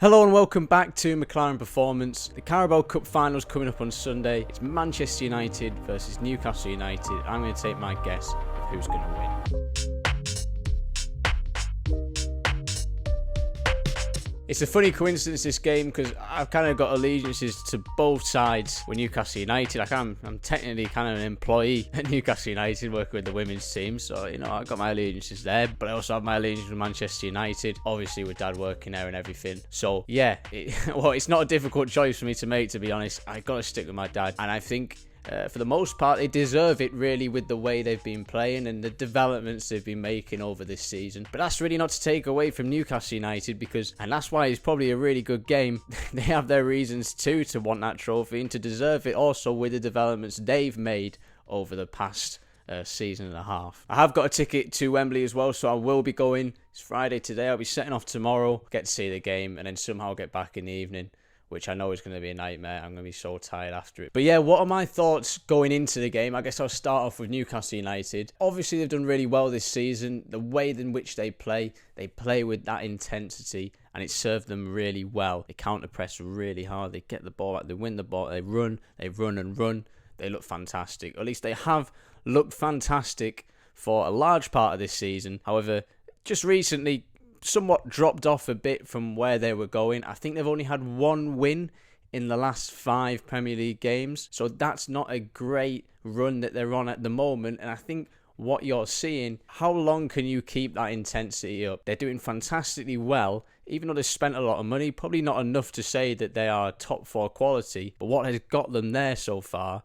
Hello and welcome back to McClaren Performance. The Carabao Cup Final is coming up on Sunday. It's Manchester United versus Newcastle United. I'm going to take my guess of who's going to win. It's a funny coincidence, this game, because I've kind of got allegiances to both sides with Newcastle United. I'm technically kind of an employee at Newcastle United working with the women's team, so I've got my allegiances there, but I also have my allegiance with Manchester United, obviously with Dad working there and everything. So yeah, it's not a difficult choice for me to make, to be honest. I've got to stick with my dad, and I think for the most part, they deserve it, really, with the way they've been playing and the developments they've been making over this season. But that's really not to take away from Newcastle United, and that's why it's probably a really good game. They have their reasons too to want that trophy and to deserve it also with the developments they've made over the past season and a half. I have got a ticket to Wembley as well, so I will be going. It's Friday today. I'll be setting off tomorrow, get to see the game, and then somehow get back in the evening, which I know is going to be a nightmare. I'm going to be so tired after it. But yeah, what are my thoughts going into the game? I guess I'll start off with Newcastle United. Obviously, they've done really well this season. The way in which they play with that intensity, and it served them really well. They counter-press really hard. They get the ball out, they win the ball, they run and run. They look fantastic. Or at least they have looked fantastic for a large part of this season. However, just recently, somewhat dropped off a bit from where they were going. I think they've only had one win in the last 5 Premier League games, so that's not a great run that they're on at the moment. And I think what you're seeing, how long can you keep that intensity up? They're doing fantastically well, even though they've spent a lot of money. Probably not enough to say that they are top 4 quality, but what has got them there so far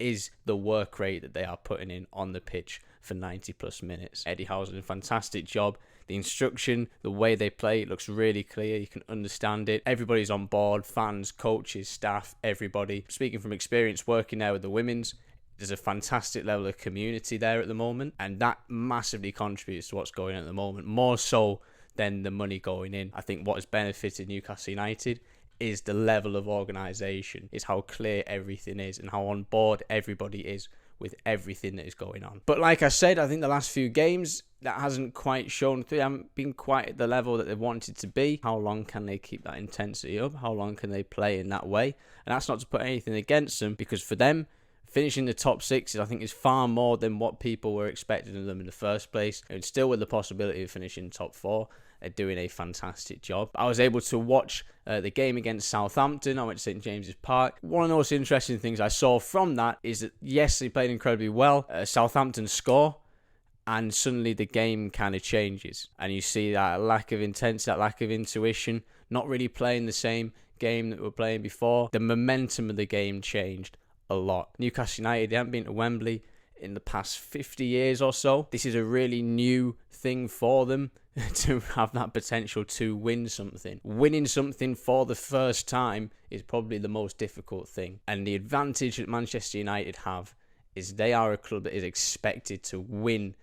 is the work rate that they are putting in on the pitch for 90 plus minutes. Eddie Howe's done a fantastic job. The instruction, the way they play, it looks really clear. You can understand it. Everybody's on board, fans, coaches, staff, everybody. Speaking from experience working there with the women's, there's a fantastic level of community there at the moment, and that massively contributes to what's going on at the moment, more so than the money going in. I think what has benefited Newcastle United is the level of organisation, is how clear everything is and how on board everybody is with everything that is going on. But like I said, I think the last few games, that hasn't quite shown through. They haven't been quite at the level that they wanted to be. How long can they keep that intensity up? How long can they play in that way? And that's not to put anything against them, because for them, finishing the top 6, I think, is far more than what people were expecting of them in the first place. And still with the possibility of finishing top 4. They're doing a fantastic job. I was able to watch the game against Southampton. I went to St James's Park. One of the most interesting things I saw from that is that, yes, they played incredibly well. Southampton score, and suddenly the game kind of changes. And you see that lack of intensity, that lack of intuition, not really playing the same game that we were playing before. The momentum of the game changed a lot. Newcastle United, they haven't been to Wembley in the past 50 years or so. This is a really new thing for them to have that potential to win something. Winning something for the first time is probably the most difficult thing. And the advantage that Manchester United have is they are a club that is expected to win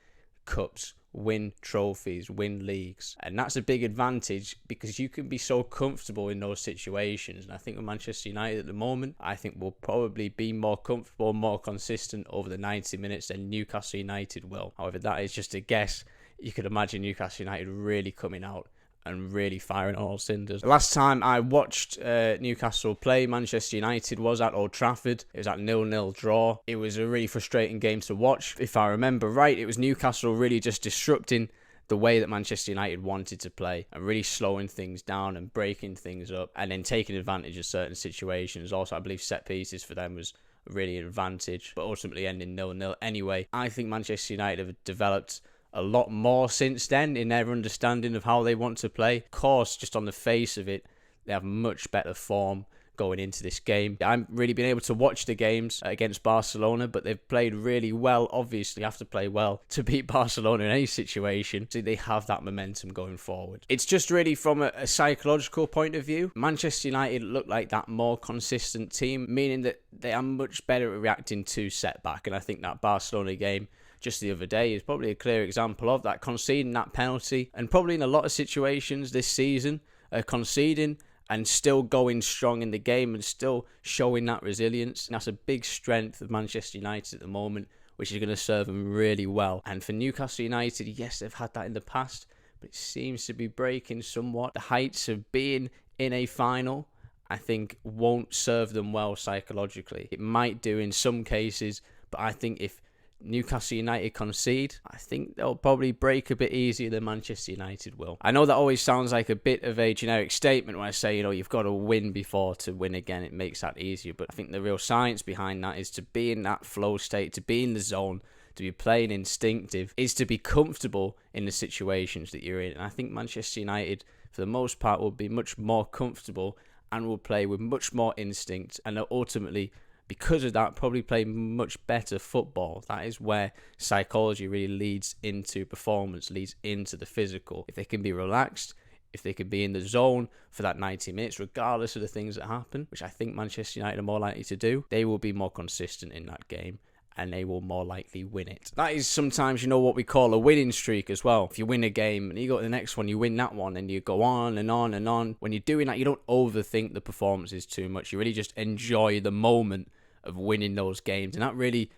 cups, win trophies, win leagues. And that's a big advantage because you can be so comfortable in those situations. And I think with Manchester United at the moment, I think we'll probably be more comfortable, more consistent over the 90 minutes than Newcastle United will. However, that is just a guess. You could imagine Newcastle United really coming out and really firing on all cylinders. The last time I watched Newcastle play Manchester United was at Old Trafford. It was at 0-0 draw. It was a really frustrating game to watch. If I remember right, it was Newcastle really just disrupting the way that Manchester United wanted to play and really slowing things down and breaking things up and then taking advantage of certain situations. Also, I believe set pieces for them was really an advantage, but ultimately ending 0-0 anyway. I think Manchester United have developed a lot more since then in their understanding of how they want to play. Of course, just on the face of it, they have much better form going into this game. I haven't really been able to watch the games against Barcelona, but they've played really well. Obviously, have to play well to beat Barcelona in any situation. So they have that momentum going forward. It's just really from a psychological point of view. Manchester United look like that more consistent team, meaning that they are much better at reacting to setback. And I think that Barcelona game just the other day is probably a clear example of that, conceding that penalty, and probably in a lot of situations this season, conceding and still going strong in the game and still showing that resilience. And that's a big strength of Manchester United at the moment, which is going to serve them really well. And for Newcastle United, yes, they've had that in the past, but it seems to be breaking somewhat. The heights of being in a final, I think won't serve them well psychologically. It might do in some cases, but I think if Newcastle United concede, I think they'll probably break a bit easier than Manchester United will. I know that always sounds like a bit of a generic statement when I say, you've got to win before to win again. It makes that easier. But I think the real science behind that is to be in that flow state, to be in the zone, to be playing instinctive, is to be comfortable in the situations that you're in. And I think Manchester United, for the most part, will be much more comfortable and will play with much more instinct, and ultimately, because of that, probably play much better football. That is where psychology really leads into performance, leads into the physical. If they can be relaxed, if they can be in the zone for that 90 minutes, regardless of the things that happen, which I think Manchester United are more likely to do, they will be more consistent in that game, and they will more likely win it. That is sometimes, what we call a winning streak as well. If you win a game and you go to the next one, you win that one, and you go on and on and on. When you're doing that, you don't overthink the performances too much. You really just enjoy the moment of winning those games, and that really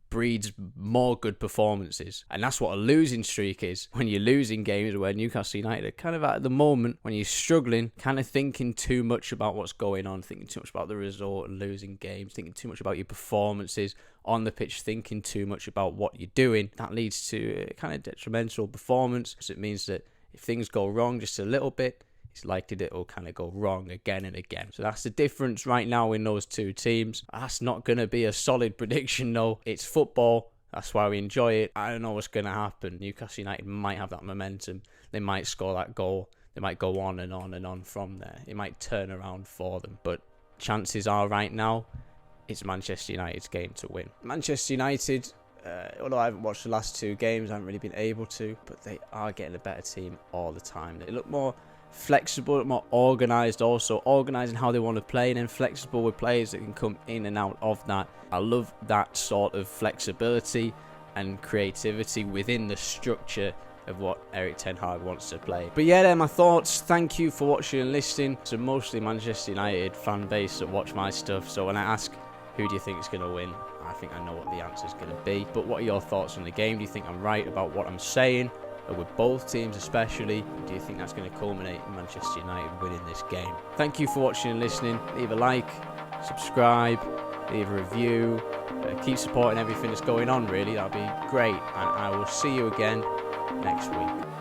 breeds more good performances. And that's what a losing streak is. When you're losing games, where Newcastle United are kind of at the moment, when you're struggling, kind of thinking too much about what's going on, thinking too much about the result and losing games, thinking too much about your performances on the pitch, thinking too much about what you're doing, that leads to a kind of detrimental performance. So it means that if things go wrong just a little bit, it's likely that it'll kind of go wrong again and again. So that's the difference right now in those two teams. That's not going to be a solid prediction, though. It's football. That's why we enjoy it. I don't know what's going to happen. Newcastle United might have that momentum. They might score that goal. They might go on and on and on from there. It might turn around for them. But chances are right now, it's Manchester United's game to win. Manchester United, although I haven't watched the last two games, I haven't really been able to, but they are getting a better team all the time. They look more flexible, more organised, also organising how they want to play, and then flexible with players that can come in and out of that. I love that sort of flexibility and creativity within the structure of what Erik Ten Hag wants to play. But yeah, they're my thoughts. Thank you for watching and listening. It's a mostly Manchester United fan base that watch my stuff, so when I ask who do you think is going to win, I think I know what the answer is going to be. But what are your thoughts on the game? Do you think I'm right about what I'm saying? With both teams especially, do you think that's going to culminate in Manchester United winning this game? Thank you for watching and listening. Leave a like, subscribe, leave a review, keep supporting everything that's going on, really. That'd be great, and I will see you again next week.